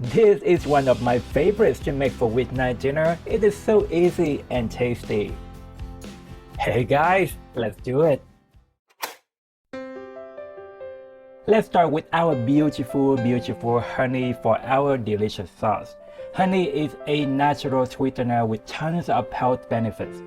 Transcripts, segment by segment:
This is one of my favorites to make for weeknight dinner. It is so easy and tasty. Hey guys, let's do it. Let's start with our beautiful honey for our delicious sauce. Honey is a natural sweetener with tons of health benefits.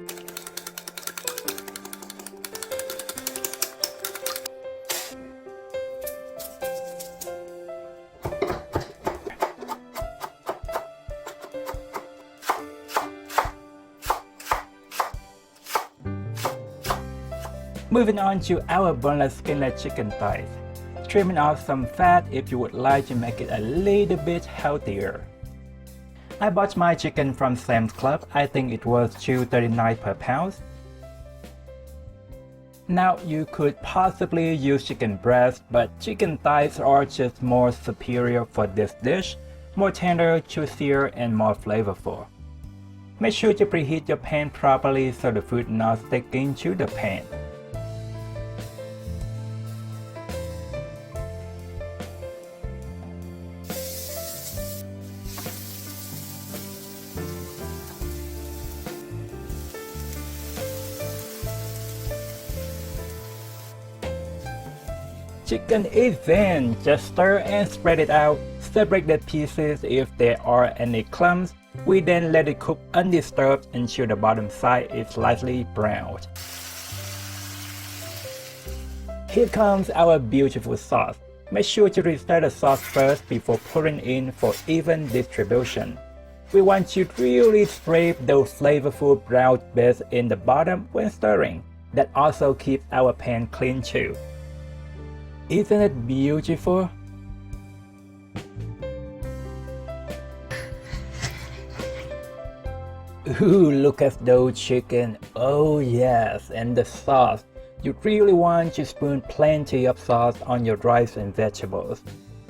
Moving on to our boneless skinless chicken thighs. Trimming off some fat if you would like to make it a little bit healthier. I bought my chicken from Sam's Club. I think it was $2.39 per pound. Now you could possibly use chicken breast, but chicken thighs are just more superior for this dish, more tender, juicier, and more flavorful. Make sure to preheat your pan properly so the food not sticking to the pan. Chicken is in. Just stir and spread it out. Separate the pieces if there are any clumps. We then let it cook undisturbed until the bottom side is slightly browned. Here comes our beautiful sauce. Make sure to stir the sauce first before pouring in for even distribution. We want to really scrape those flavorful brown bits in the bottom when stirring. That also keeps our pan clean too. Isn't it beautiful? Ooh, look at those chicken. Oh yes, and the sauce. You really want to spoon plenty of sauce on your rice and vegetables.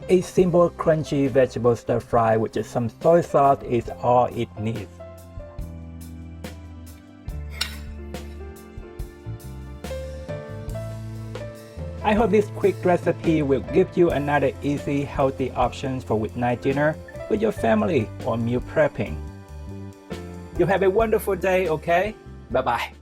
A simple crunchy vegetable stir fry with some soy sauce is all it needs. I hope this quick recipe will give you another easy, healthy option for weeknight dinner with your family or meal prepping. You have a wonderful day, okay? Bye-bye.